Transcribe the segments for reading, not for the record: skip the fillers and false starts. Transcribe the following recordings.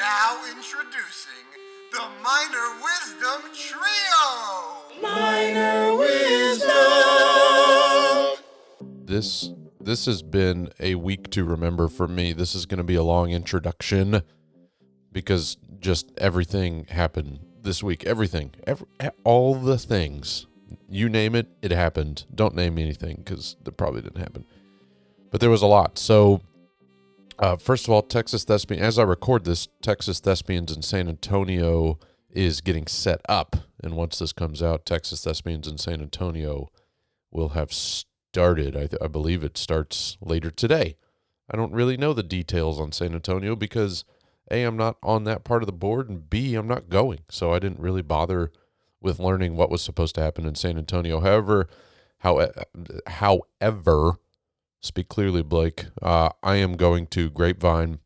Now introducing the Minor Wisdom Trio! Minor Wisdom! This has been a week to remember for me. This is going to be a long introduction because just everything happened this week. Everything. All the things. You name it, it happened. Don't name anything because it probably didn't happen. But there was a lot. So, first of all, Texas Thespians, as I record this, Texas Thespians in San Antonio is getting set up. And once this comes out, Texas Thespians in San Antonio will have started. I believe it starts later today. I don't really know the details on San Antonio because A, I'm not on that part of the board, and B, I'm not going. So I didn't really bother with learning what was supposed to happen in San Antonio. However, speak clearly, Blake, I am going to Grapevine.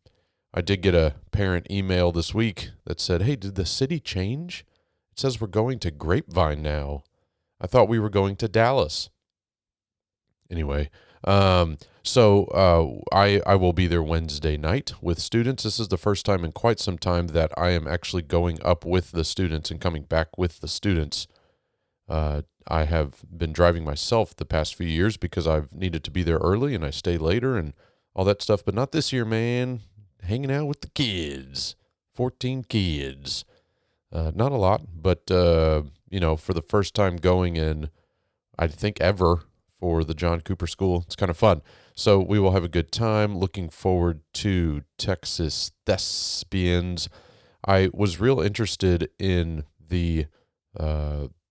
I did get a parent email this week that said, hey, did the city change? It says we're going to Grapevine now. I thought we were going to Dallas. Anyway, so I will be there Wednesday night with students. This is the first time in quite some time that I am actually going up with the students and coming back with the students. I have been driving myself the past few years because I've needed to be there early and I stay later and all that stuff, but not this year, man. Hanging out with the kids, 14 kids. Not a lot, but, for the first time going in, I think ever, for the John Cooper School. It's kind of fun. So we will have a good time. Looking forward to Texas Thespians. I was real interested in the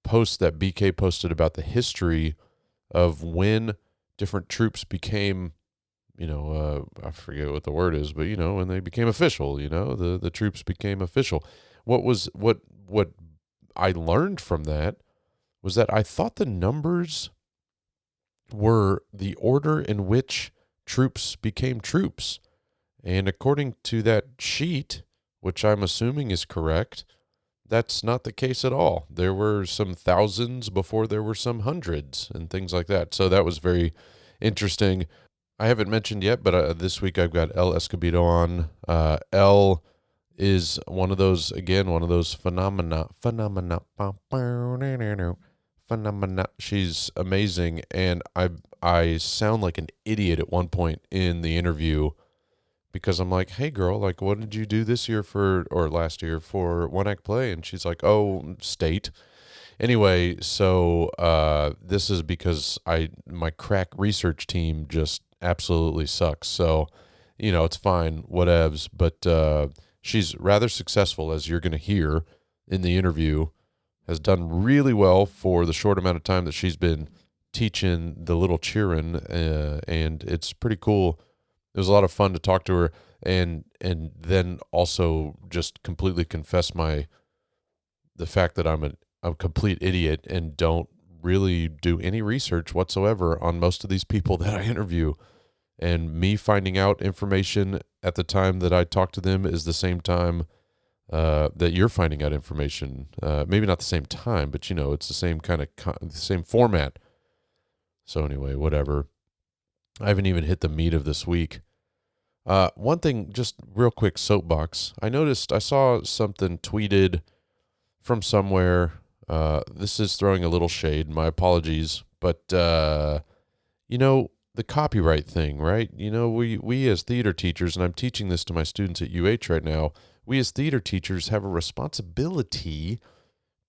post that BK posted about the history of when different troops became, I forget what the word is, but, when they became official, the troops became official. What I learned from that was that I thought the numbers were the order in which troops became troops. And according to that sheet, which I'm assuming is correct, that's not the case at all. There were some thousands before there were some hundreds and things like that. So that was very interesting. I haven't mentioned yet, but this week I've got Elle Escobedo on. Elle is one of those phenomena. She's amazing, and I sound like an idiot at one point in the interview because I'm like, hey girl, like what did you do this year or last year for one act play? And she's like, oh, state. Anyway, so this is because my crack research team just absolutely sucks. So, it's fine, whatevs. But she's rather successful, as you're going to hear in the interview. Has done really well for the short amount of time that she's been teaching the little cheering, and it's pretty cool. It was a lot of fun to talk to her, and then also just completely confess the fact that I'm a complete idiot and don't really do any research whatsoever on most of these people that I interview. And me finding out information at the time that I talk to them is the same time that you're finding out information. Maybe not the same time, but it's the same kind of the same format. So anyway, whatever. I haven't even hit the meat of this week. One thing, just real quick, soapbox. I saw something tweeted from somewhere. This is throwing a little shade. My apologies, but the copyright thing, right? We as theater teachers, and I'm teaching this to my students at UH right now. We as theater teachers have a responsibility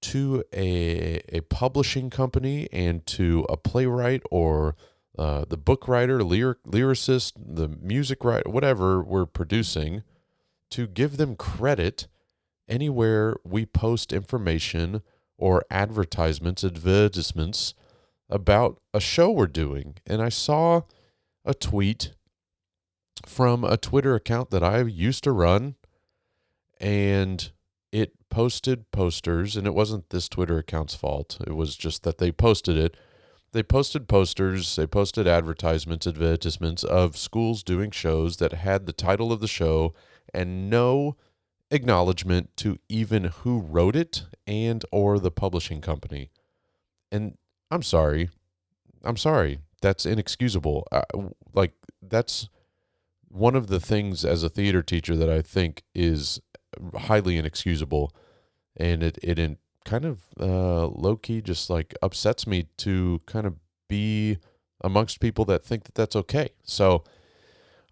to a publishing company and to a playwright or the book writer, lyricist, the music writer, whatever we're producing, to give them credit anywhere we post information or advertisements about a show we're doing. And I saw a tweet from a Twitter account that I used to run, and it posted posters, and it wasn't this Twitter account's fault. It was just that they posted it. They posted posters, they posted advertisements of schools doing shows that had the title of the show and no acknowledgement to even who wrote it and or the publishing company. And I'm sorry. That's inexcusable. That's one of the things as a theater teacher that I think is highly inexcusable, and it kind of low key just like upsets me to kind of be amongst people that think that that's okay. So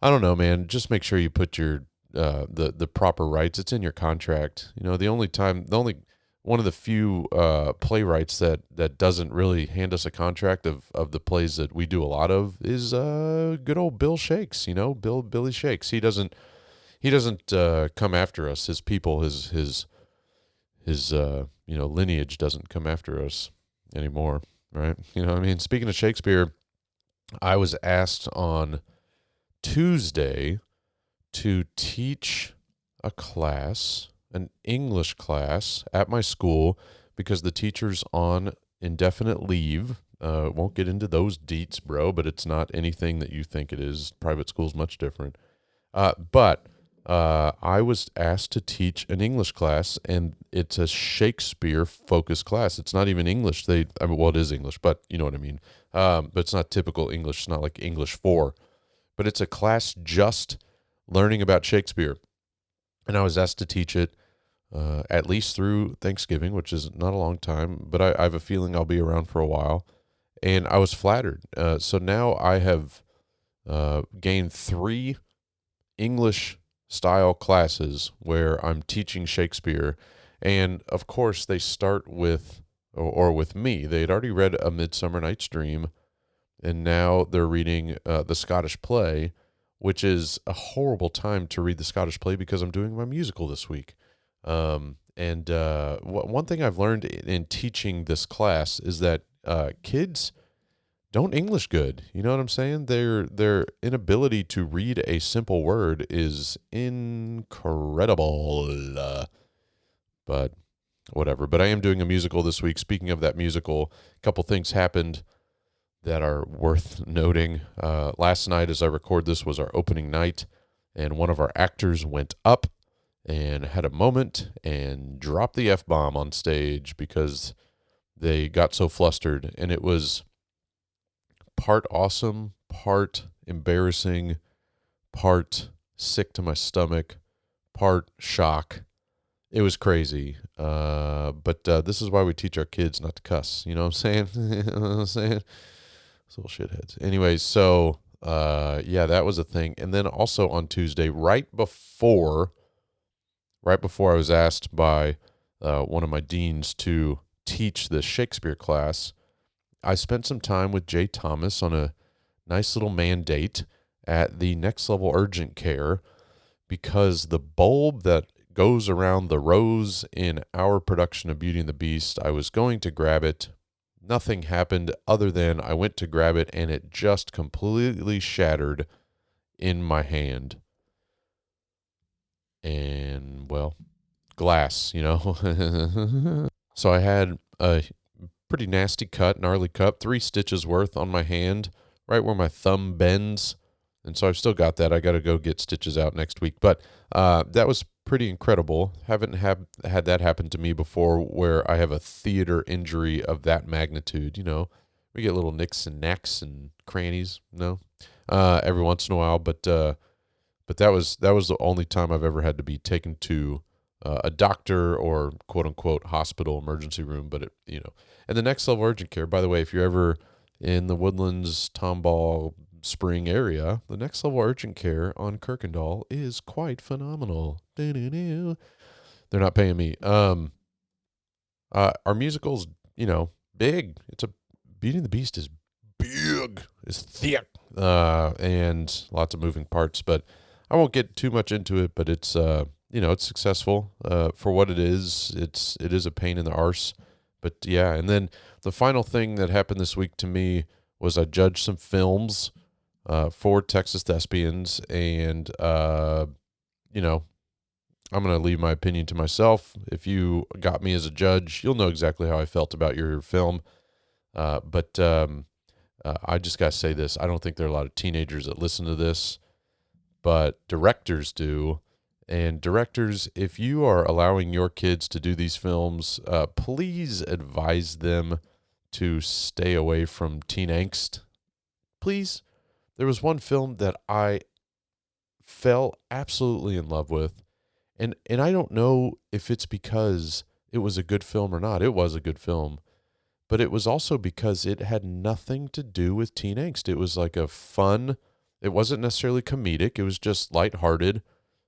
I don't know, man. Just make sure you put your the proper rights. It's in your contract. You know, the only one of the few playwrights that doesn't really hand us a contract of the plays that we do a lot of is good old Bill Shakes. You know, Billy Shakes. He doesn't come after us. His people, his lineage doesn't come after us anymore, right? You know what I mean? Speaking of Shakespeare, I was asked on Tuesday to teach a class, an English class at my school, because the teacher's on indefinite leave. Won't get into those deets, bro, but it's not anything that you think it is. Private school's much different. But I was asked to teach an English class, and it's a Shakespeare-focused class. It's not even English. Well, it is English, but you know what I mean. But it's not typical English. It's not like English 4. But it's a class just learning about Shakespeare. And I was asked to teach it at least through Thanksgiving, which is not a long time, but I have a feeling I'll be around for a while. And I was flattered. So now I have gained 3 English style classes where I'm teaching Shakespeare. And of course, they start with, or with me. They had already read A Midsummer Night's Dream, and now they're reading the Scottish play, which is a horrible time to read the Scottish play because I'm doing my musical this week. One thing I've learned in teaching this class is that kids don't English good. You know what I'm saying? Their inability to read a simple word is incredible. But whatever. But I am doing a musical this week. Speaking of that musical, a couple things happened that are worth noting. Last night, as I record this, was our opening night, and one of our actors went up and had a moment and dropped the F-bomb on stage because they got so flustered, and it was part awesome, part embarrassing, part sick to my stomach, part shock. It was crazy. But this is why we teach our kids not to cuss. You know what I'm saying? You know what I'm saying? Little shitheads. Anyways, so yeah, that was a thing. And then also on Tuesday, right before I was asked by one of my deans to teach this Shakespeare class, I spent some time with Jay Thomas on a nice little mandate at the Next Level Urgent Care, because the bulb that goes around the rose in our production of Beauty and the Beast, I was going to grab it. Nothing happened other than I went to grab it and it just completely shattered in my hand. And, well, glass, you know. So I had a pretty nasty cut, gnarly cut, 3 stitches worth on my hand, right where my thumb bends. And so I've still got that. I got to go get stitches out next week. But that was pretty incredible. Haven't had that happen to me before, where I have a theater injury of that magnitude. You know, we get little nicks and knacks and crannies, every once in a while. But that was the only time I've ever had to be taken to a doctor or quote unquote hospital emergency room. But and the Next Level Urgent Care, by the way, if you're ever in the Woodlands, Tomball, Spring area, the Next Level Urgent Care on Kirkendall is quite phenomenal. They're not paying me. Our musical's, big. Beauty and the Beast is big, is thick, and lots of moving parts. But I won't get too much into it. But it's it's successful for what it is. It is a pain in the arse, but yeah. And then the final thing that happened this week to me was I judged some films for Texas Thespians, and I'm going to leave my opinion to myself. If you got me as a judge, you'll know exactly how I felt about your film. But I just got to say this. I don't think there are a lot of teenagers that listen to this, but directors do. And directors, if you are allowing your kids to do these films, please advise them to stay away from teen angst. Please. There was one film that I fell absolutely in love with, And I don't know if it's because it was a good film or not. It was a good film, but it was also because it had nothing to do with teen angst. It was like a fun, it wasn't necessarily comedic. It was just lighthearted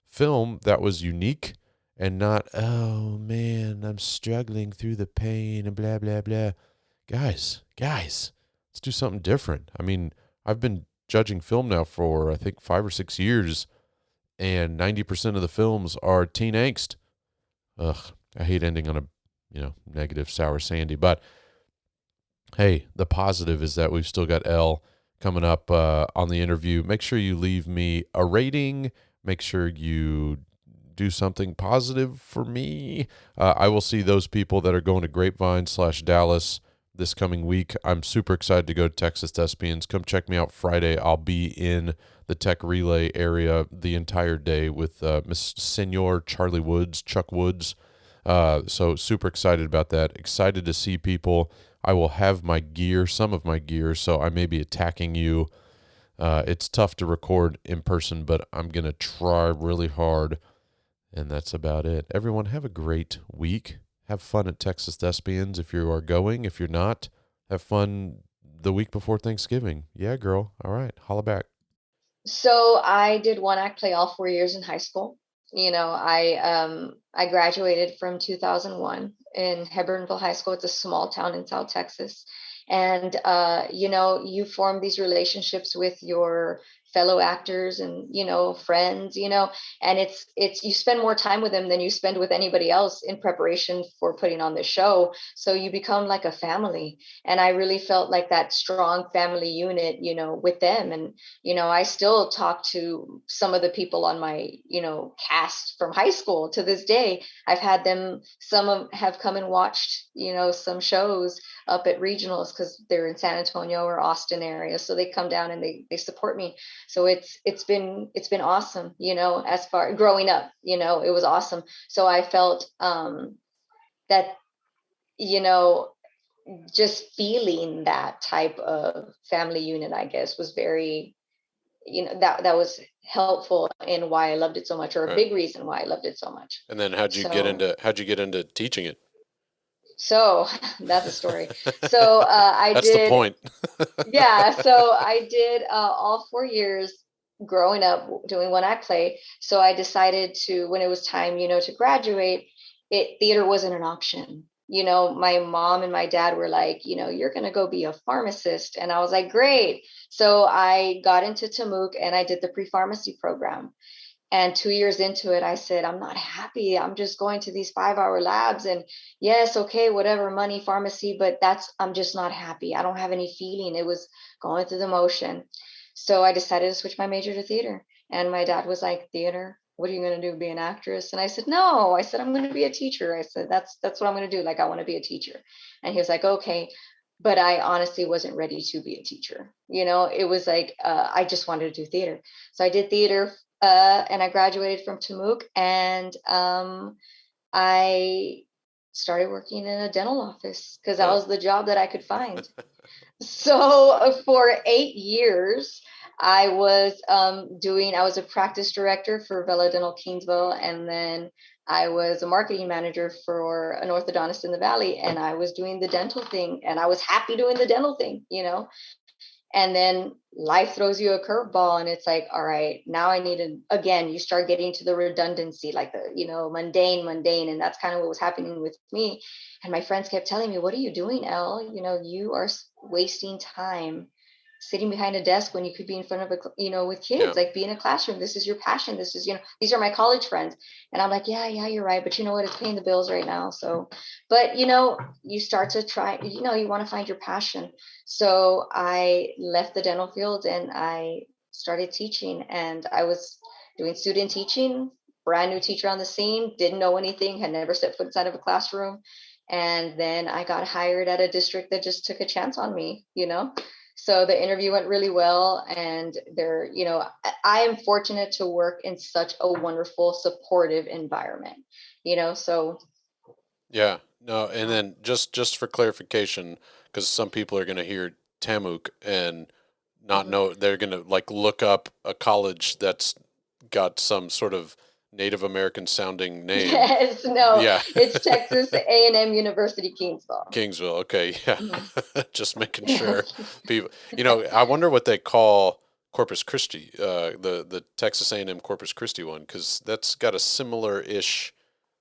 film that was unique and not, oh man, I'm struggling through the pain and blah, blah, blah. Guys, let's do something different. I mean, I've been judging film now for, I think, 5 or 6 years, and 90% of the films are teen angst. Ugh, I hate ending on a, negative, sour, sandy. But hey, the positive is that we've still got Elle coming up on the interview. Make sure you leave me a rating. Make sure you do something positive for me. I will see those people that are going to Grapevine/Dallas this coming week. I'm super excited to go to Texas Thespians. Come check me out Friday. I'll be in the Tech Relay area the entire day with Miss Senor Charlie Woods, Chuck Woods. So super excited about that. Excited to see people. I will have my gear, some of my gear, so I may be attacking you. It's tough to record in person, but I'm going to try really hard. And that's about it. Everyone, have a great week. Have fun at Texas Thespians if you are going. If you're not, have fun the week before Thanksgiving. Yeah, girl. All right. Holla back. So I did one act play all 4 years in high school. I graduated from 2001 in Hebronville High School. It's a small town in South Texas. And you form these relationships with your fellow actors and friends, and it's you spend more time with them than you spend with anybody else in preparation for putting on the show. So you become like a family. And I really felt like that strong family unit, with them. And I still talk to some of the people on my, cast from high school to this day. I've had them, have come and watched, some shows up at regionals because they're in San Antonio or Austin area. So they come down and they support me. So it's been awesome, as far growing up, it was awesome. So I felt that, you know, just feeling that type of family unit, I guess, was very, that was helpful in why I loved it so much, or a Right. big reason why I loved it so much. And then how'd you get into teaching it? So that's a story. So I That's the did, point. yeah. So I did all 4 years growing up doing one act play. So I decided to, when it was time, to graduate, theater wasn't an option. My mom and my dad were like, you're going to go be a pharmacist. And I was like, great. So I got into Tamook and I did the pre-pharmacy program. And 2 years into it, I said, I'm not happy. I'm just going to these 5-hour labs. And yes, okay, whatever, money, pharmacy, but I'm just not happy. I don't have any feeling. It was going through the motion. So I decided to switch my major to theater. And my dad was like, theater? What are you going to do? Be an actress? And I said, no. I said, I'm going to be a teacher. I said, that's what I'm going to do. Like, I want to be a teacher. And he was like, okay. But I honestly wasn't ready to be a teacher. It was like, I just wanted to do theater. So I did theater, and I graduated from Tamook, and I started working in a dental office because that was the job that I could find. So for 8 years, I was I was a practice director for Vela Dental Kingsville, and then I was a marketing manager for an orthodontist in the Valley, and I was doing the dental thing, and I was happy doing the dental thing. And then life throws you a curveball and it's like, all right, now I need to, again, you start getting to the redundancy, like the, mundane. And that's kind of what was happening with me. And my friends kept telling me, what are you doing, Elle? You are wasting time sitting behind a desk when you could be in front of with kids, like be in a classroom. This is your passion. This is, these are my college friends. And I'm like, yeah, you're right. But you know what? It's paying the bills right now. So, but you start to try, you want to find your passion. So I left the dental field and I started teaching, and I was doing student teaching, brand new teacher on the scene, didn't know anything, had never set foot inside of a classroom. And then I got hired at a district that just took a chance on me. So the interview went really well, and I am fortunate to work in such a wonderful, supportive environment. So Yeah. No, and then just for clarification, because some people are going to hear Tamuk and not mhm. know, they're going to like look up a college that's got some sort of Native American sounding name. Yes, no, Yeah. it's Texas A&M University, Kingsville. Kingsville. Okay. Yeah. Mhm. Just making sure Yes. people, I wonder what they call Corpus Christi, the Texas A&M Corpus Christi one, because that's got a similar ish.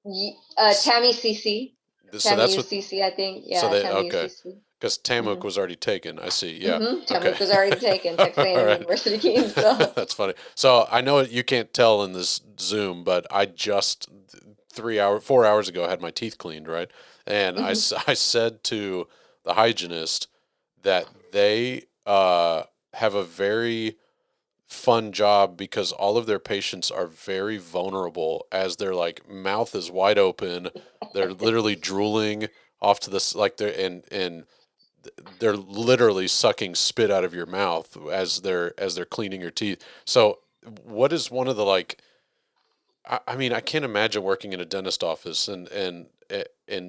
Tammy CC, So Tammy that's what, UCC, I think. so Yeah, they, Tammy okay. UCC. Because Tamuk Mm-hmm. was already taken. I see. Yeah. Mm-hmm. Okay. Tamuk was already taken, All Texas A&M right. University, Kingsville. That's funny. So I know you can't tell in this Zoom, but I just 4 hours ago had my teeth cleaned, right? And Mhm. I said to the hygienist that they have a very fun job because all of their patients are very vulnerable as their like mouth is wide open. They're literally drooling off to this like and they're literally sucking spit out of your mouth as they're cleaning your teeth. So what is one of the like I mean I can't imagine working in a dentist office and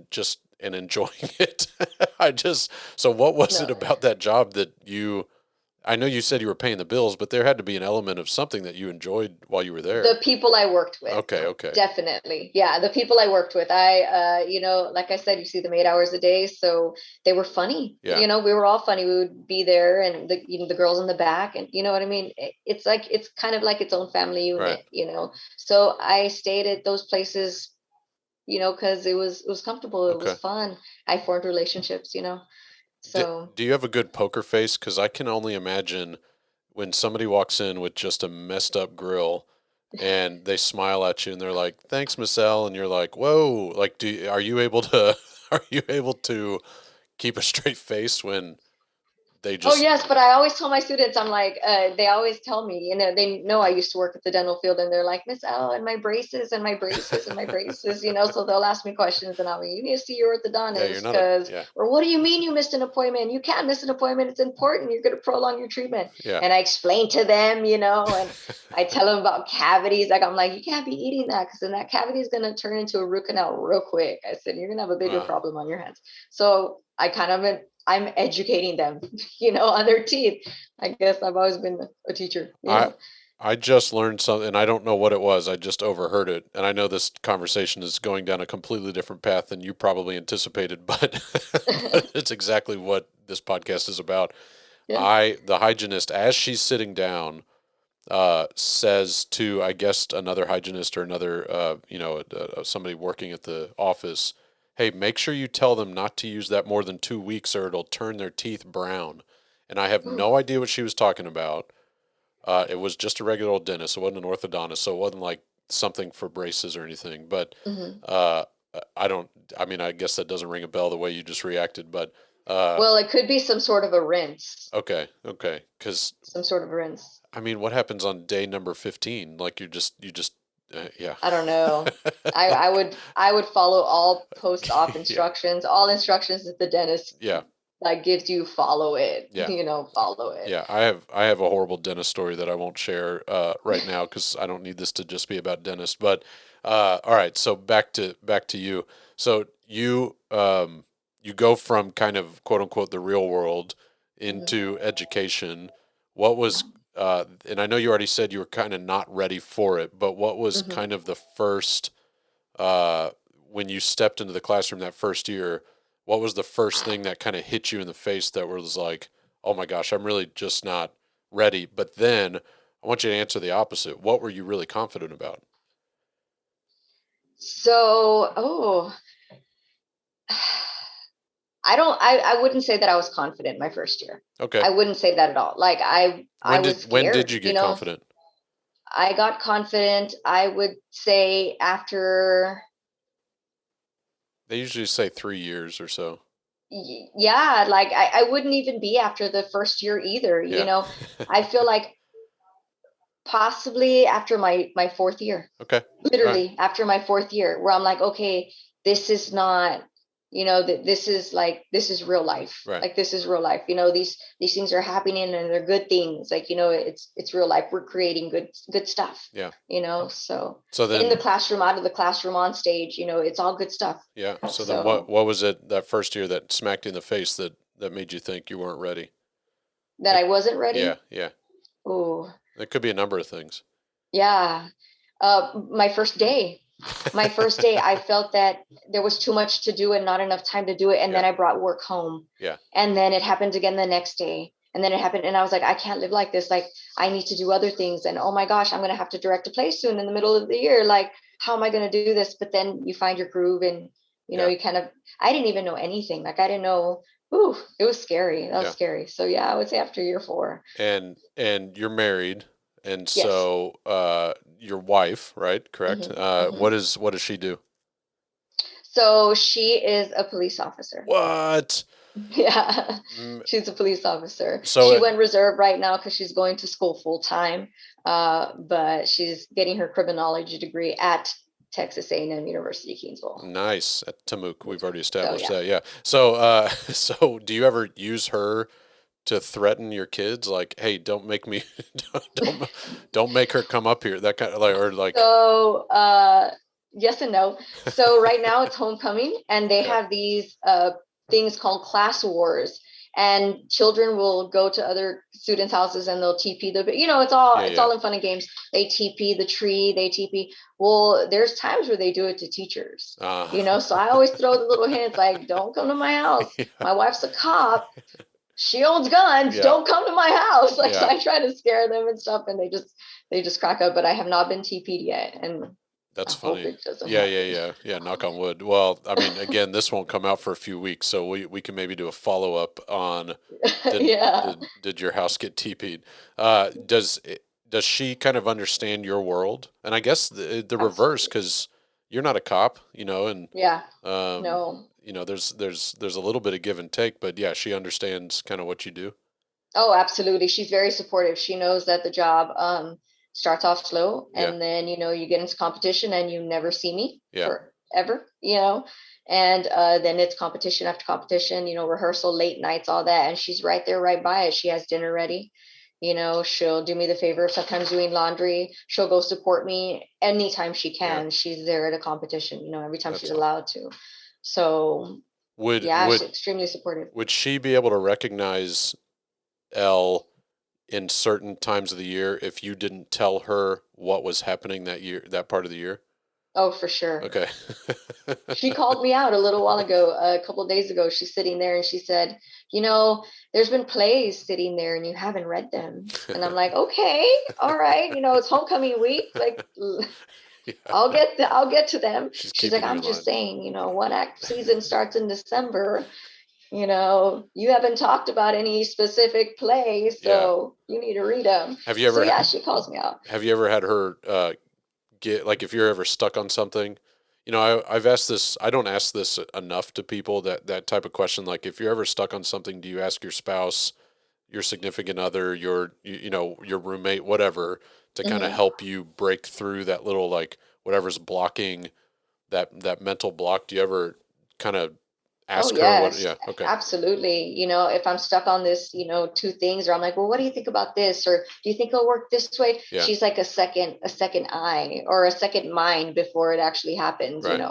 just and enjoying it. I just so what was it No. about that job that you I know you said you were paying the bills, but there had to be an element of something that you enjoyed while you were there. The people I worked with, Okay, okay. definitely. Yeah, the people I worked with. Like I said, you see them 8 hours a day, so they were funny. Yeah, We were all funny. We would be there, and the girls in the back, and you know what I mean. It's like it's kind of like its own family right. unit. So I stayed at those places, because it was comfortable. It was Okay. fun. I formed relationships. Do, So. do you have a good poker face? Because I can only imagine when somebody walks in with just a messed up grill and they smile at you and they're like, "Thanks, Miss L," and you're like, "Whoa!" Like, are you able to are you able to keep a straight face when they Oh just yes, but I always tell my students, I'm like, they always tell me, they know I used to work at the dental field, and they're like, Miss L, and my braces, and my braces, and my braces, so they'll ask me questions, and I'll be, you need to see your yeah, you're orthodontist, not a yeah or what do you mean you missed an appointment? You can't miss an appointment. It's important. You're going to prolong your treatment. yeah And I explain to them, and I tell them about cavities. Like, I'm like, you can't be eating that because then that cavity is going to turn into a root canal real quick. I said, you're going to have a bigger uh, problem on your hands. So I'm educating them, on their teeth. I guess I've always been a teacher, I I just learned something, and I don't know what it was. I just overheard it, and I know this conversation is going down a completely different path than you probably anticipated, but but it's exactly what this podcast is about. Yeah. The hygienist, as she's sitting down, says to, I guess, another hygienist or another, somebody working at the office, "Hey, make sure you tell them not to use that more than 2 weeks, or it'll turn their teeth brown." And I have no idea what she was talking about. It was just a regular old dentist. It wasn't an orthodontist, so it wasn't like something for braces or anything. But Mhm. uh, I don't. I mean, I guess that doesn't ring a bell the way you just reacted. But Well, it could be some sort of a rinse, okay, okay. Because some sort of a rinse. I mean, what happens on day number 15? Like you just yeah. I don't know. I would follow all post-op Yeah, instructions, all instructions that the dentist yeah, gives you, follow it, yeah, follow it. yeah. I have a horrible dentist story that I won't share right now because I don't need this to just be about dentists. But all right, so back to you. So you go from kind of quote unquote the real world Mhm. into education. What was and I know you already said you were kind of not ready for it, but what was Mhm. kind of the first uh, when you stepped into the classroom that first year, what was the first thing that kind of hit you in the face that was like, oh my gosh, I'm really just not ready? But then I want you to answer the opposite. What were you really confident about? So, I wouldn't say that I was confident my first year. Okay. I wouldn't say that at all. Like I When was did scared, you get confident? I got confident, I would say after, They usually say 3 years or so. yeah, like I wouldn't even be after the first year either, Yeah. I feel like possibly after my fourth year, Okay. All right. literally after my fourth year, where I'm like, okay, this is not, this is real life. Right. Like this is real life. These things are happening and they're good things. Like, it's real life. We're creating good stuff. Yeah. So So in the then, classroom, out of the classroom, on stage, it's all good stuff. yeah. So then So what was it that first year that smacked you in the face that made you think you weren't ready? that It, I wasn't yeah. ready. Yeah. Oh, It could be a number of things. yeah. My first day. My first day, I felt that there was too much to do and not enough time to do it. And Yeah. then I brought work home. Yeah. And then it happened again the next day. And then it happened. And I was like, I can't live like this. Like, I need to do other things. And oh my gosh, I'm going to have to direct a play soon in the middle of the year. Like, how am I going to do this? But then you find your groove and, Yeah. you kind of, I didn't even know anything. Like, I didn't know. Ooh, it was scary. That was Yeah. scary. So yeah, I would say after year 4. And you're married, and Yes. so your wife, right? Correct. Mhm. What does she do? So she is a police officer. What? Yeah, Mm, she's a police officer. So She went reserve right now because she's going to school full time, but she's getting her criminology degree at Texas A&M University, Kingsville. nice at Tamuk. We've already So established yeah. that. Yeah. So so do you ever use her to threaten your kids? Like, hey, don't make me, don't make her come up here. That kind of like, or like, So yes and no. So right now it's homecoming, and they okay, have these things called class wars, and children will go to other students' houses and they'll TP it's all yeah, it's yeah, all in fun and games. They TP the tree, they TP. Well, there's times where they do it to teachers. uh, So I always throw the little hints like, don't come to my house. yeah, My wife's a cop. She owns guns. yeah, Don't come to my house. Like, so yeah. I try to scare them and stuff, and they just crack up. But I have not been TP'd yet, and I That's hope funny. it doesn't Yeah, yeah, happen. yeah, yeah. Knock on wood. Well, I mean, again, this won't come out for a few weeks, so we can maybe do a follow up on Yeah, did your house get TP'd? Does she kind of understand your world? And I guess the reverse, absolutely. because you're not a cop, and Yeah, um, no. there's a little bit of give and take, but yeah, she understands kind of what you do. Oh, absolutely. She's very supportive. She knows that the job starts off slow, Yeah, and then you get into competition and you never see me yeah, forever, and then it's competition after competition, rehearsal, late nights, all that, and she's right there, right by it. She has dinner ready. She'll do me the favor of sometimes doing laundry. She'll go support me anytime she yeah. can. She's there at a competition, every time That's she's awesome. allowed to. So Would yeah, she's would extremely supportive. would she be able to recognize Elle in certain times of the year if you didn't tell her what was happening that year, that part of the year? Oh, for sure. Okay. She called me out a little while ago, a couple of days ago. She's sitting there and she said, there's been plays sitting there and you haven't read them. And I'm like, okay, all right. It's homecoming week. Like, Yeah, I'll get to them. she's She's like, keeping you I'm in just line. saying, one act season starts in December. You haven't talked about any specific play, Yeah. so you need to read them. Have you So ever yeah, she calls me out. have you ever had her get like if you're ever stuck on something? I've asked this. I don't ask this enough to people, that type of question. Like, if you're ever stuck on something, do you ask your spouse, your significant other, your roommate, whatever, to kind of Mhm. help you break through that little, like, whatever's blocking that mental block? Do you ever kind of Oh, ask her what? yes, Yeah. Okay. absolutely. If I'm stuck on this, two things, or I'm like, well, what do you think about this? Or do you think it'll work this way? Yeah. She's like a second eye or a second mind before it actually happens. Right.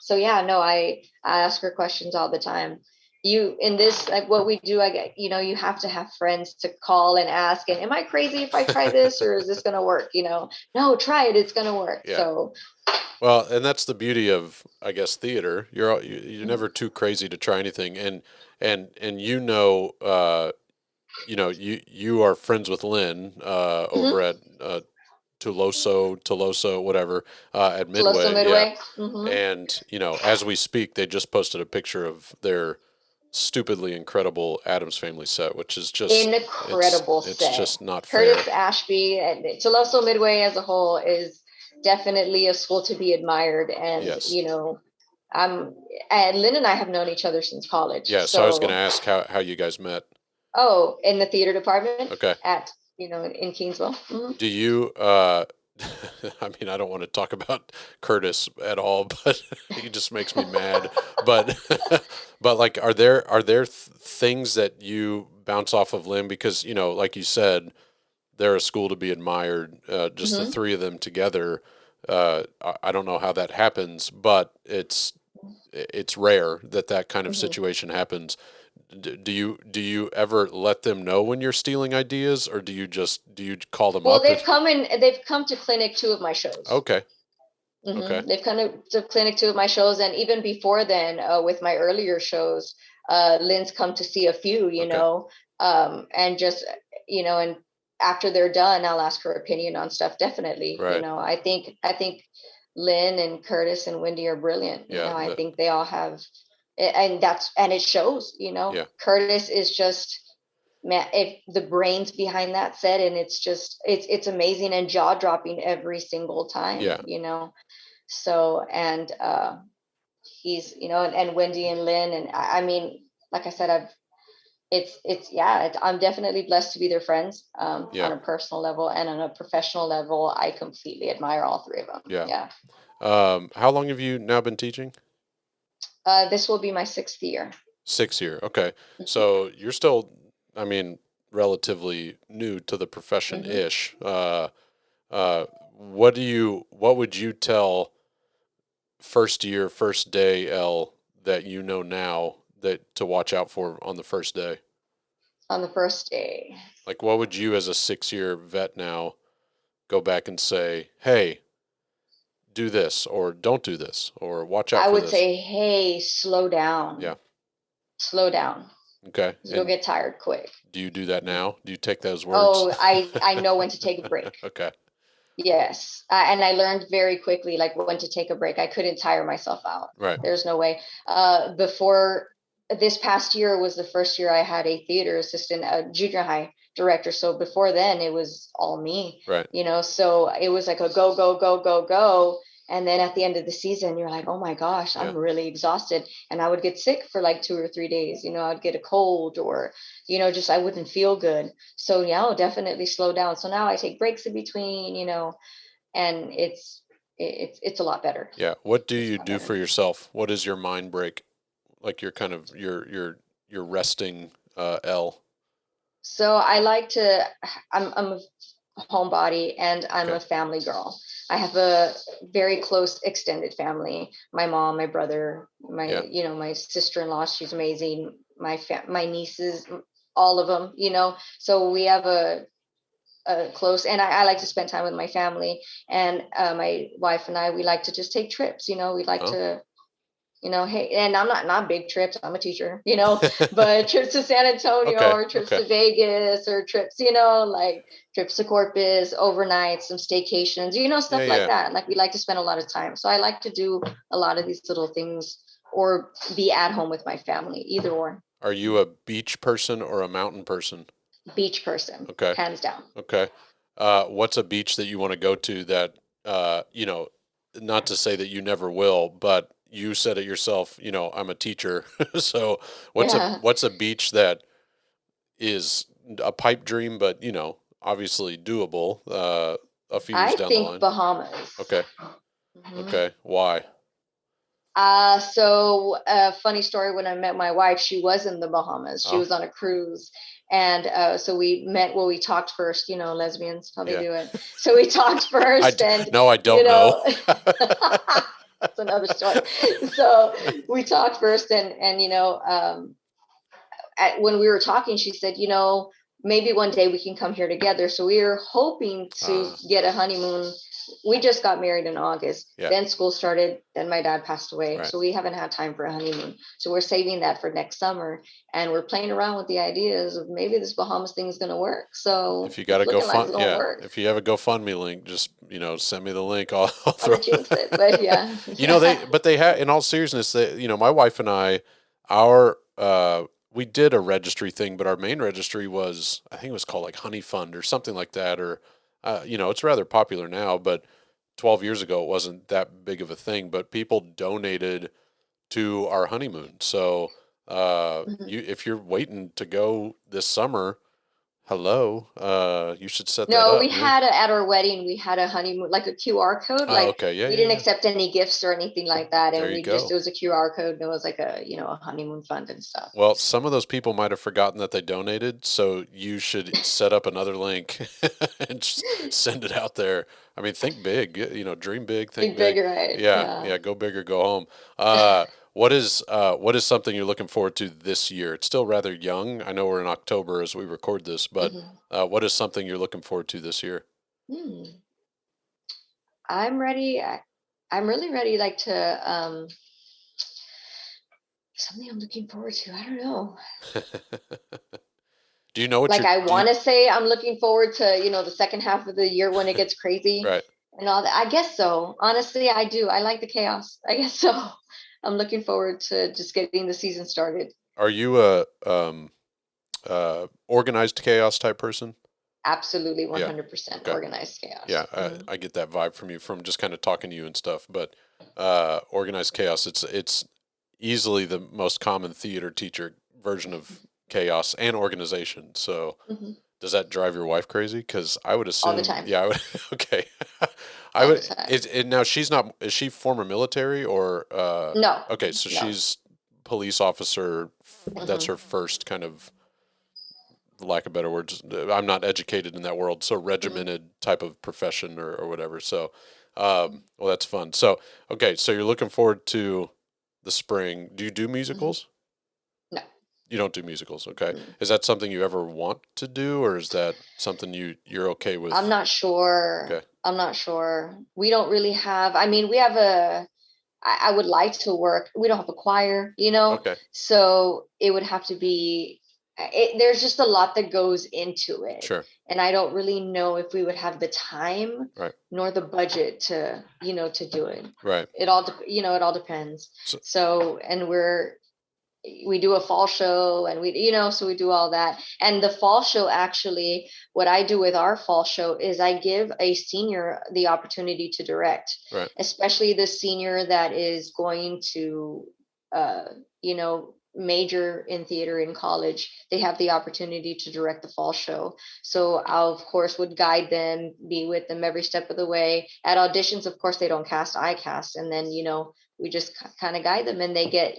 So yeah, no, I ask her questions all the time. In this, like what we do, I get, you have to have friends to call and ask, and am I crazy if I try this, or is this gonna work? No, try it, it's gonna work. Yeah. So Well, and that's the beauty of, I guess, theater. You're mhm, never too crazy to try anything, and you are friends with Lynn over mhm. at Tuloso, whatever, at Colossal Midway. Yeah, Midway. and as we speak, they just posted a picture of their stupidly incredible Adams Family set, which is just Incredible it's set. just not Curtis fair. Ashby and Toledo Midway as a whole is definitely a school to be admired. And, Yes. I'm and Lynn and I have known each other since college. Yeah. So I was going to So, ask how you guys met. oh, in the theater department Okay. at, in Kingsville. Mhm. Do you I mean, I don't want to talk about Curtis at all, but he just makes me mad. But but like are there things that you bounce off of Lynn, because like you said, they're a school to be admired, just the Mhm. three of them together. I don't know how that happens, but it's rare that kind of Mhm. situation happens. Do you ever let them know when you're stealing ideas, or do you call them Well, up and they've come to clinic 2 of my shows. okay, okay, They've come to clinic 2 of my shows, and even before then, with my earlier shows, Lynn's come to see a few, okay, and just, and after they're done, I'll ask her opinion on stuff. Definitely, right, I think Lynn and Curtis and Wendy are brilliant. yeah, I think they all have, and it shows. yeah, Curtis is just, man, if the brains behind that set, and it's amazing and jaw dropping every single time. yeah, So, and he's, and Wendy and Lynn, and I mean, like I said, I'm definitely blessed to be their friends, yeah, on a personal level, and on a professional level. I completely admire all 3 of them. yeah. Yeah. How long have you now been teaching? This will be my 6th year. 6 year. Okay. Mhm. So you're still, I mean, relatively new to the profession Mhm. ish. What would you tell first year, first day L that you know now that to watch out for on the first day? On the first day, Like, what would you as a 6 year vet now go back and say, hey, do this or don't do this or watch out I for would this? say, hey, slow Yeah. down, slow down, Okay. 'cause you'll And get tired quick. do you do that now? Do you take those words? Oh, I know when to take a break. Okay. Yes, and I learned very quickly, like, when to take a break. I couldn't tire myself out. Right. There's no way. Before this past year was the first year I had a theater assistant, a junior high director. So before then, it was all me. Right. So it was like a go, go, go, go, go. And then at the end of the season, you're like, oh my gosh, Yeah. I'm really exhausted. And I would get sick for like 2 or 3 days. I'd get a cold, or, just I wouldn't feel good. So yeah, I'll definitely slow down. So now I take breaks in between, and it's a lot better. Yeah. What do It's a you lot do better. for yourself? What is your mind break? Like your kind of your resting L. So I like to. I'm a homebody, and I'm Okay. a family girl. I have a very close extended family. My mom, my brother, Yeah. my sister-in-law. She's amazing. My nieces, all of them. So we have a close, and I like to spend time with my family, and my wife and I, we like to just take trips. We like Oh. to, hey, and I'm not big trips. I'm a teacher, but trips to San Antonio, Okay. or trips Okay. to Vegas, or trips, like trips to Corpus, overnight, some staycations, Yeah. stuff like Yeah. that. Like, we like to spend a lot of time. So I like to do a lot of these little things, or be at home with my family, either or. Are you a beach person or a mountain person? Beach person, Okay. hands down. Okay. What's a beach that you want to go to that, not to say that you never will, but you said it yourself, I'm a teacher. So Yeah. what's a beach that is a pipe dream, but, obviously doable, a few years I down the think line? Bahamas. Okay. Mhm. Okay. Why? So funny story. When I met my wife, she was in the Bahamas. She Oh, was on a cruise, and so we met. Well, we talked first. Lesbians, how they yeah. do it. So we talked first, and No, I you don't know. know, that's another story. So we talked first, and when we were talking, she said, maybe one day we can come here together. So we were hoping to get a honeymoon. We just got married in August. Yeah. Then school started. Then my dad passed away. Right. So we haven't had time for a honeymoon. So we're saving that for next summer. And we're playing around with the ideas of maybe this Bahamas thing is going to work. So If you got it's to go looking like it's fund, going to yeah. work. If you have a GoFundMe link, just send me the link. I'll I'm throw. going to jinx it. But yeah. They have. In all seriousness, my wife and I, our we did a registry thing, but our main registry was, I think it was called like Honey Fund or something like that, or it's rather popular now, but 12 years ago it wasn't that big of a thing. But people donated to our honeymoon, so Mhm. if you're waiting to go this summer, hello, you should set that No, up. we Yeah. had at our wedding, we had a honeymoon, like a QR code. Oh, Like, okay. Yeah, we yeah, didn't yeah. accept any gifts or anything like that. There And you it go. was a QR code, and it was like a honeymoon fund and stuff. Well, some of those people might have forgotten that they donated, so you should set up another link and just send it out there. Think big, dream big, think Think big. bigger, right? Yeah, Yeah. yeah, go big or go home. What is something you're looking forward to this year? It's still rather young. I know we're in October as we record this, but Mhm. what is something you're looking forward to this year? Hmm. I'm ready. I'm really ready, like to something I'm looking forward to. I don't know. Do you know what Like you're I do you want to say I'm looking forward to, the second half of the year when it gets crazy right? and all that. I guess so. Honestly, I do. I like the chaos. I guess so. I'm looking forward to just getting the season started. Are you a organized chaos type person? Absolutely Yeah. 100% Okay. organized Yeah, chaos. Hmm. I get that vibe from you from just kind of talking to you and stuff. But organized chaos, it's easily the most common theater teacher version of chaos and organization. So Hmm. does that drive your wife crazy? Because I would All the assume, time. yeah, I would. Okay, I All the would. time. Is now she's not? Is she former military or? No, Okay, so no. she's police officer. That's her Hmm. first kind of, lack of better words. I'm not educated in that world, so Hmm. regimented type of profession or whatever. So, well, that's fun. So, okay, so you're looking forward to the spring. Do you do Hmm. musicals? No. You don't do musicals, okay? Mm. Is that something you ever want to do, or is that something you're okay I'm with? not sure. Okay, I'm not sure. We don't really have, I mean, we have I would like to work. We don't have a choir. okay, So it would have to be, there's just a lot that goes into it. sure, And I don't really know if we would have the time right, nor the budget to do it. right. It all depends. So, So, and we do a fall show and so we do all that. And the fall show, actually, what I do with our fall show is I give a senior the opportunity to direct, right, especially the senior that is going to uh major in theater in college. They have the opportunity to direct the fall show. So I, of course, would guide them, be with them every step of the way. At auditions, of course, they don't cast, I cast, and then we just kind of guide them, and they get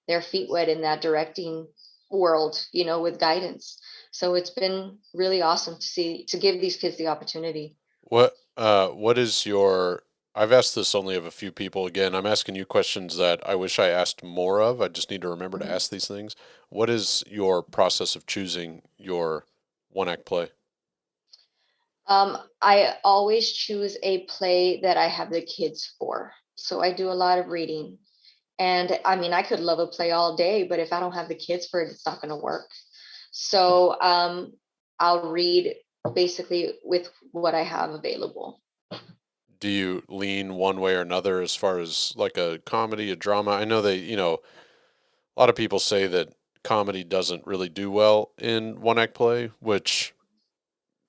their feet wet in that directing world, with guidance. So it's been really awesome to give these kids the opportunity. what is your? I've asked this only of a few people. Again, I'm asking you questions that I wish I asked more of. I just need to remember to Mhm. ask these things. What is your process of choosing your one act play? I always choose a play that I have the kids for. So I do a lot of reading. And I mean, I could love a play all day, but if I don't have the kids for it, it's not going to work. So I'll read basically with what I have available. Do you lean one way or another as far as like a comedy, a drama? I know a lot of people say that comedy doesn't really do well in one act play, which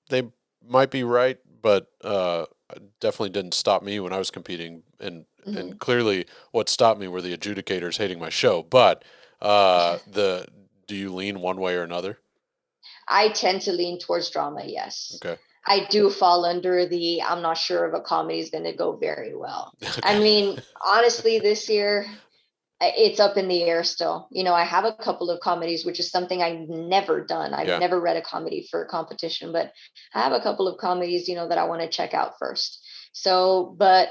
they might be right, but definitely didn't stop me when I was competing, and Mhm. clearly what stopped me were the adjudicators hating my show. But the do you lean one way or another? I tend to lean towards drama, yes. Okay, I do fall under the I'm not sure if a comedy is going to go very well. I okay, mean, honestly, this year it's up in the air still. I have a couple of comedies, which is something I've never done. I've yeah, never read a comedy for a competition, but I have a couple of comedies, that I want to check out first. So, but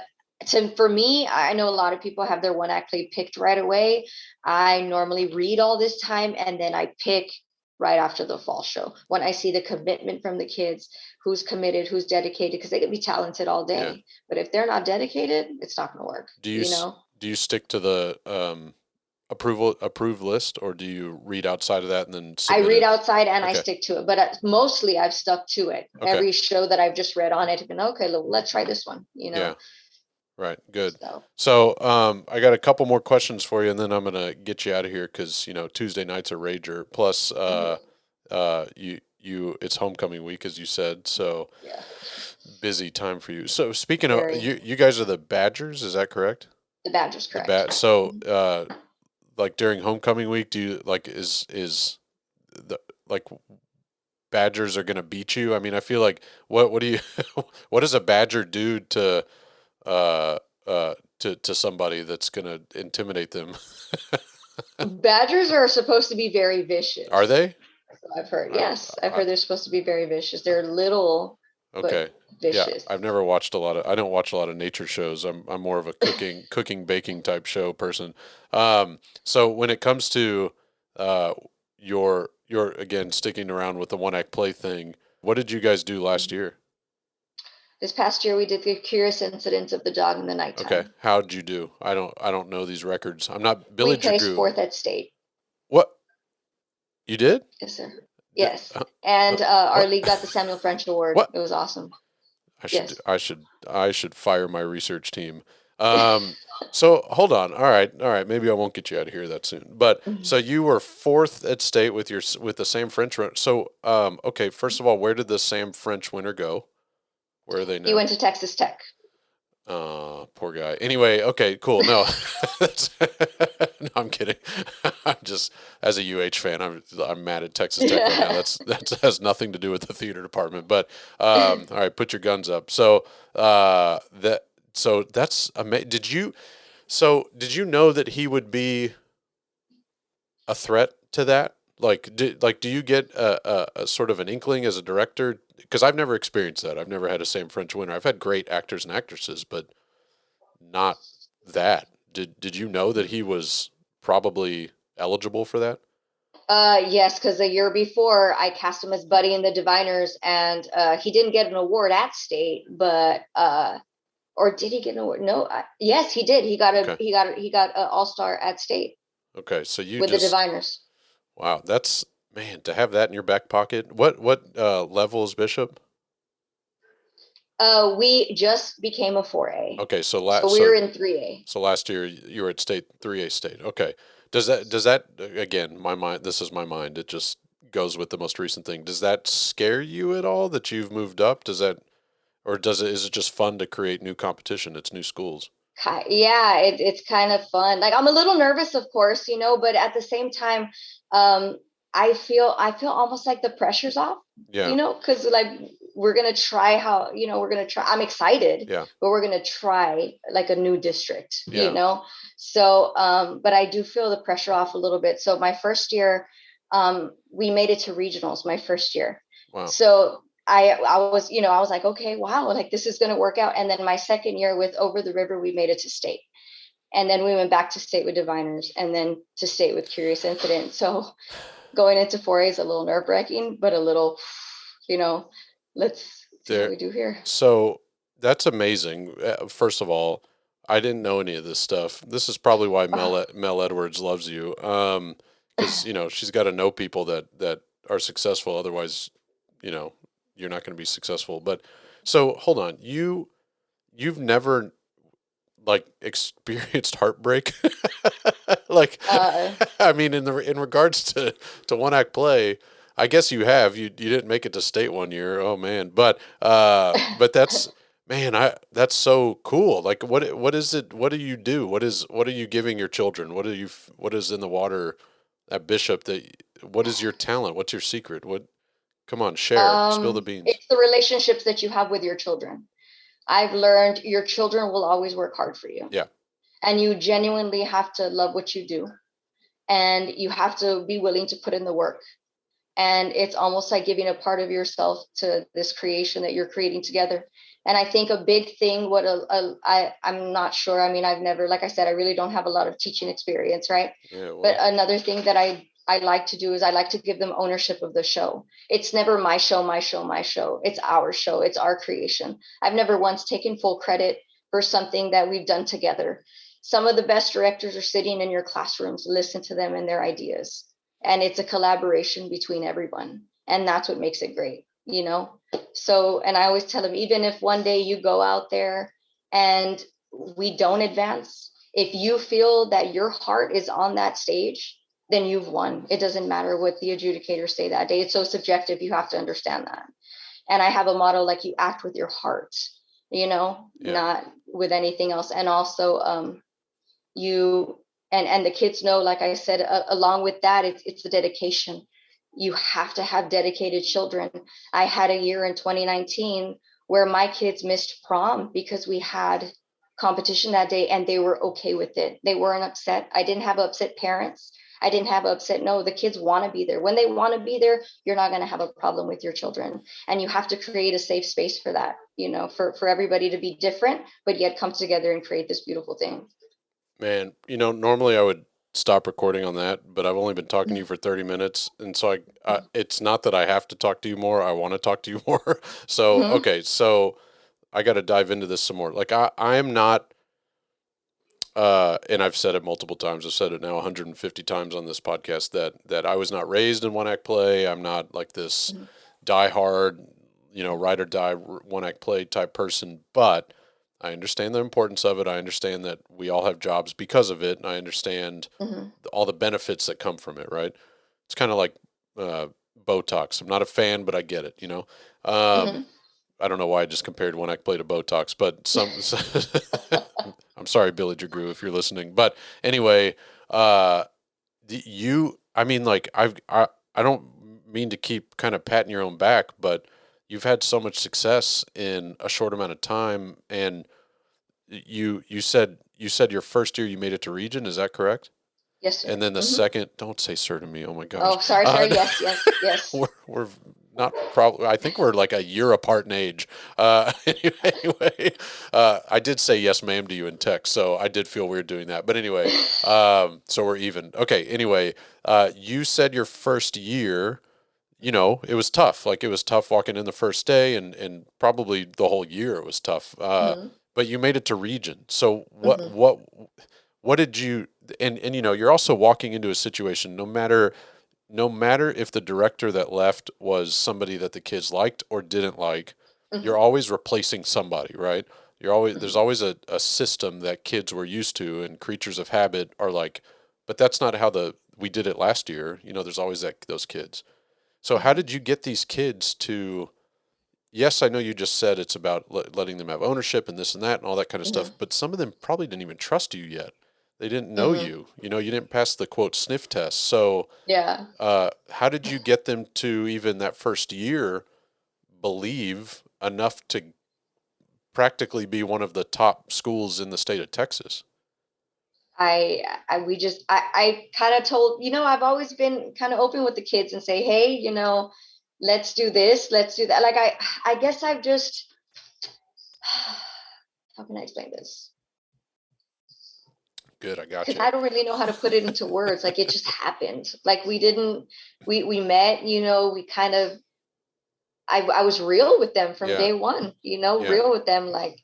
for me, I know a lot of people have their one act play picked right away. I normally read all this time and then I pick right after the fall show when I see the commitment from the kids, who's committed, who's dedicated, because they could be talented all yeah. day, but if they're not dedicated, it's not going to work, Do you you know? do you stick to the approved list, or do you read outside of that and then I submit read it? outside and I Okay, stick to it, but mostly I've stuck to it. okay, Every show that I've just read on it, I've been okay. Let's try this one. yeah. Right. Good. So So, I got a couple more questions for you, and then I'm gonna get you out of here because Tuesday nights are rager. Plus, mhm, it's homecoming week, as you said, so yeah, busy time for you. So, speaking of very. you guys are the Badgers, is that correct? The Badger's The correct. bat. So, Mhm. like during homecoming week, do you like is the like Badgers are gonna beat you? I mean, I feel like what do you what does a Badger do uh, to somebody that's going to intimidate them. Badgers are supposed to be very Are vicious. they? That's what I've heard. I, Yes, I've I, heard they're supposed to be very vicious. They're little, but Okay. Yeah, vicious. I've never watched a lot of. I don't watch a lot of nature shows. I'm more of a cooking baking type show person. So when it comes to uh your again sticking around with the one act play thing, what did you guys do last year? This past year, we did the curious incidents of the dog in the Okay, nighttime. how did you do? I don't know these records. I'm not We Billy placed Drew. fourth at state. What you did? Yes, sir. D- Yes. And our what? league got the Samuel French Award. What? It was awesome. I should Yes. I should I should fire my research team. Um, so hold on. All right. Maybe I won't get you out of here that soon. But so you were fourth at state with with the Sam French run. So okay. First of all, where did the Sam French winner go? Where are they He now? went to Texas Tech. Poor guy. Anyway, okay, cool. No, no, I'm kidding. I'm just as a UH fan, I'm mad at Texas Tech right now. That has nothing to do with the theater department. But all right, put your guns up. So that's amazing. Did you know that he would be a threat to that? Do you get a sort of an inkling as a director? Because I've never experienced that. I've never had a Sam French winner. I've had great actors and actresses, but not that. Did you know that he was probably eligible for that? Yes, because the year before I cast him as Buddy in the Diviners, and he didn't get an award at state, but or did he get an award? No, yes, he did. Okay. He got an All Star at state Okay. So you with the just Diviners. wow, that's man to have that in your back pocket. What level is Bishop? We just became a 4A, Okay, so we were in 3A. so last year you were at state 3A state. Okay. Does that again, my mind this is my mind. It just goes with the most recent thing. Does that scare you at all that you've moved up? Does that or does it is it just fun to create new competition? It's new schools. Yeah, it's kind of fun. Like I'm a little nervous, of course, but at the same time, um, I feel almost like the pressure's off, Yeah. because like we're gonna try we're gonna try. I'm excited, Yeah. but we're gonna try like a new district, Yeah. So, but I do feel the pressure off a little bit. So my first year, we made it to regionals. My first year, Wow. so I was, I was like, okay, wow, like this is going to work out. And then my second year with Over the River, we made it to state. And then we went back to state with Diviners and then to state with Curious Incident. So going into 4A is a little nerve wracking, but a little, you know, let's see how There we do here. So that's amazing. First of all, I didn't know any of this stuff. This is probably why Mel Edwards loves you. Because she's got to know people that are successful. Otherwise, you know, you're not going to be successful. But so hold on, you've never like experienced heartbreak, like Uh, I mean, in regards to one act play. I guess you have. You didn't make it to state one year. Oh man, but that's man. That's so cool. Like what is it? What do you do? What are you giving your children? What is in the water at Bishop that what is your talent? What's your secret? What come on, share. Spill the beans. it's the relationships that you have with your children. I've learned your children will always work hard for you, Yeah. and you genuinely have to love what you do, and you have to be willing to put in the work. And it's almost like giving a part of yourself to this creation that you're creating together. And I think a big thing, I'm not sure, I mean, I've never, like I said, I really don't have a lot of teaching experience, right? Yeah. But Well. another thing that I like to do is I like to give them ownership of the show. It's never my show, my show, my show. It's our show. It's our creation. I've never once taken full credit for something that we've done together. Some of the best directors are sitting in your classrooms. Listen to them and their ideas, and it's a collaboration between everyone, and that's what makes it great. So, and I always tell them, even if one day you go out there and we don't advance, if you feel that your heart is on that stage, then you've won. It doesn't matter what the adjudicators say that day. It's so subjective. You have to understand that. And I have a motto, like, you act with your heart, Yeah. not with anything else. And also, you and the kids know, like I said, along with that, it's the dedication. You have to have dedicated children. I had a year in 2019 where my kids missed prom because we had competition that day, and they were okay with it. They weren't upset. I didn't have upset parents. I didn't have upset. No, the kids want to be there. When they want to be there, you're not going to have a problem with your children. And you have to create a safe space for that, for everybody to be different, but yet come together and create this beautiful thing. Man, normally I would stop recording on that, but I've only been talking to you for 30 minutes. And so it's not that I have to talk to you more. I want to talk to you more. So, Mm-hmm. okay. So I got to dive into this some more. Like I am not, and I've said it multiple times. I've said it now 150 times on this podcast that I was not raised in one act play. I'm not like this diehard, ride or die one act play type person, but I understand the importance of it. I understand that we all have jobs because of it. And I understand Mm-hmm. all the benefits that come from it, right? It's kind of like Botox. I'm not a fan, but I get it, Mm-hmm. I don't know why I just compared one act play to Botox, but I'm sorry, Billy Drew, if you're listening. But anyway, uh, I mean, like, I don't mean to keep kind of patting your own back, but you've had so much success in a short amount of time. And you said your first year you made it to region. Is that correct? Yes, And sir. then the Mm-hmm. second, don't say sir to me. Oh my gosh. Oh, sorry, sorry. Yes, yes, yes. We're not probably, I think we're like a year apart in age. Anyway, I did say yes, ma'am to you in text, so I did feel weird doing that. But anyway, so we're even. Okay. Anyway, you said your first year, it was tough. Like it was tough walking in the first day and probably the whole year it was tough. Mm-hmm. But you made it to region. So what, Mm-hmm. what did you, and you're also walking into a situation, no matter if the director that left was somebody that the kids liked or didn't like, you're Mm-hmm. always replacing somebody, right? There's Mm-hmm. always a system that kids were used to, and creatures of habit are like, but that's not how we did it last year. There's always those kids. So how Mm-hmm. did you get these kids to, yes, I know you just said it's about letting them have ownership and this and that and all that kind of stuff, Mm-hmm. but some of them probably didn't even trust you yet. They didn't know Mm-hmm. you. You didn't pass the quote sniff test. So, Yeah. how did you get them to even that first year believe enough to practically be one of the top schools in the state of Texas? I kind of told, I've always been kind of open with the kids and say, hey, let's do this, let's do that. Like, I guess I've just, how can I explain this? Good, I got Because you. I don't really know how to put it into words. Like, it just happened. Like, we met, we kind of, I was real with them from Yeah, day one, yeah, real with them. Like,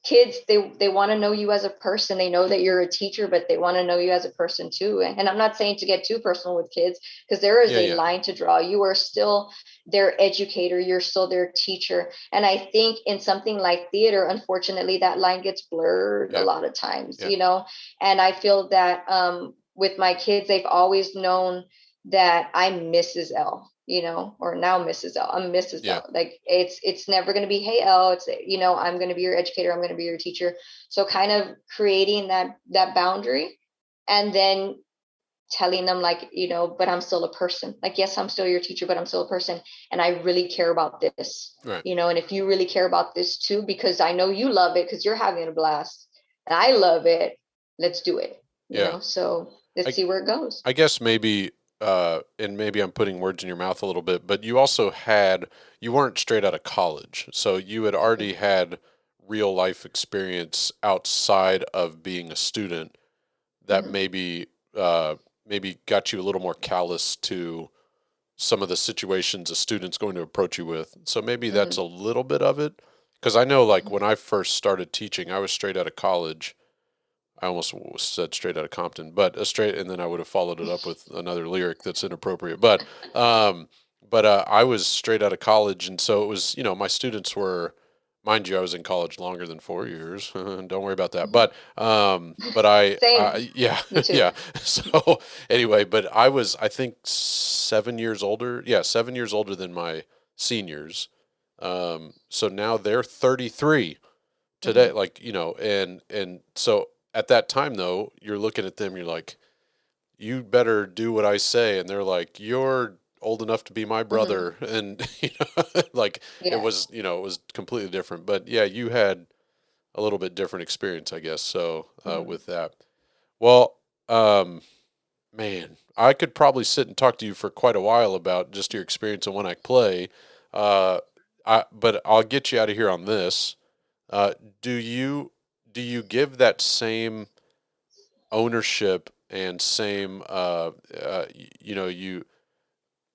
kids, they want to know you as a person. They know that you're a teacher, but they want to know you as a person too. And I'm not saying to get too personal with kids, because there is yeah, a yeah, line to draw. You are still their educator, you're still their teacher. And I think in something like theater, unfortunately, that line gets blurred a yeah, lot of times, yeah, and I feel that with my kids, they've always known that I'm Mrs. L, or now Mrs. L. I'm Mrs. yeah, L. Like, it's never going to be, hey L. It's, I'm going to be your educator. I'm going to be your teacher. So kind of creating that boundary, and then telling them, like, but I'm still a person. Like, yes, I'm still your teacher, but I'm still a person, and I really care about this. right. And if you really care about this too, because I know you love it, because you're having a blast, and I love it. Let's do it. Yeah. So let's I, see where it goes. I guess maybe, and maybe I'm putting words in your mouth a little bit, but you weren't straight out of college. So you had already had real life experience outside of being a student that Mm-hmm. maybe got you a little more callous to some of the situations a student's going to approach you with. So maybe that's Mm-hmm. a little bit of it. Because I know, like, when I first started teaching, I was straight out of college. I almost said straight out of Compton, but and then I would have followed it up with another lyric that's inappropriate. Um, but I was straight out of college, and so it was, my students were, mind you, I was in college longer than 4 years. Don't worry about that. Mm-hmm. But Same. yeah, Me too. yeah. So anyway, but I was, I think, 7 years older. Yeah, 7 years older than my seniors. So now they're 33 Mm-hmm. today, like, and so at that time though, you're looking at them, you're like, you better do what I say, and they're like, you're old enough to be my Mm-hmm. brother, and like, it Yeah. was, it was completely different. But yeah, you had a little bit different experience, I guess, so Mm-hmm. with that. Well, um Man, I could probably sit and talk to you for quite a while about just your experience in one act play. Uh, but I'll get you out of here on this. Uh, do you do you give that same ownership and same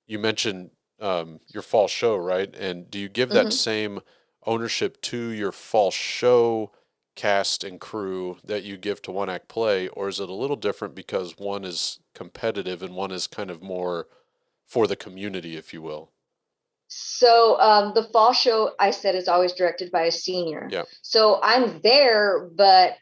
you mentioned your fall show, right? And do you give that Hmm. same ownership to your fall show cast and crew that you give to one act play, or is it a little different because one is competitive and one is kind of more for the community, if you will? So the fall show, I said, is always directed by a senior. Yeah, So I'm there, but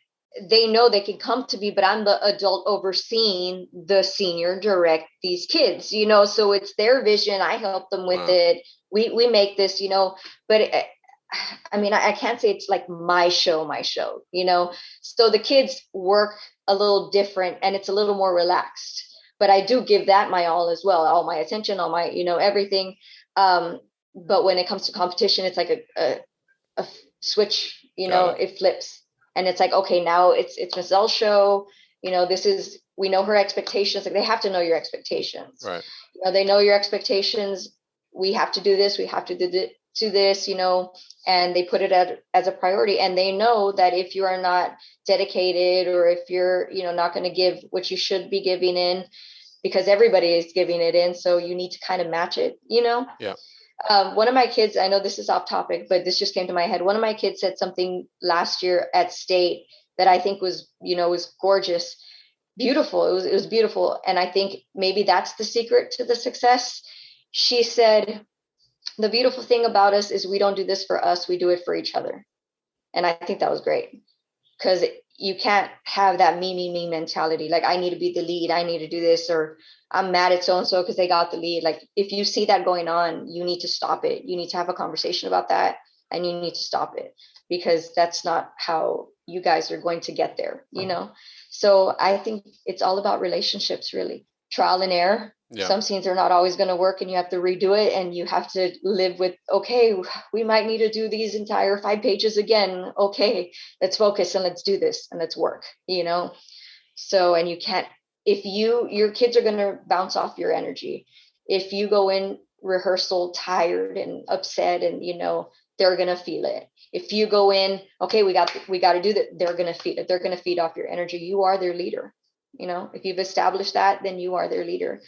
they know they can come to me, but I'm the adult overseeing the senior direct these kids, so it's their vision. I help them with wow, it. We make this, but I mean, I can't say it's like my show. So the kids work a little different and it's a little more relaxed, but I do give that my all as well, all my attention, all my, everything. um, but when it comes to competition, it's like a switch, got it. it flips, and it's like, okay, now it's Miss L's show. This is, we know her expectations. Like, they have to know your expectations. Right. They know your expectations. We have to do this. We have to do this. And they put it as a priority. And they know that if you are not dedicated, or if you're, not going to give what you should be giving in, because everybody is giving it in, so you need to kind of match it. Yeah. One of my kids, I know this is off topic, but this just came to my head. One of my kids said something last year at state that I think was gorgeous, beautiful. It was beautiful. And I think maybe that's the secret to the success. She said, the beautiful thing about us is we don't do this for us, we do it for each other. And I think that was great, because you can't have that me mentality. Like, I need to be the lead, I need to do this, or I'm mad at so and so because they got the lead. Like, if you see that going on, you need to stop it. You need to have a conversation about that, and you need to stop it, because that's not how you guys are going to get there. So I think it's all about relationships, really. Trial and error. Yeah. Some scenes are not always going to work, and you have to redo it, and you have to live with, okay, we might need to do these entire 5 pages again. Okay, let's focus and let's do this and let's work. So, and you can't, if your kids are going to bounce off your energy. If you go in rehearsal tired and upset, and they're going to feel it. If you go in, okay, we got to do that, they're going to feel it. They're going to feed off your energy. You are their leader. If you've established that, then you are their leader.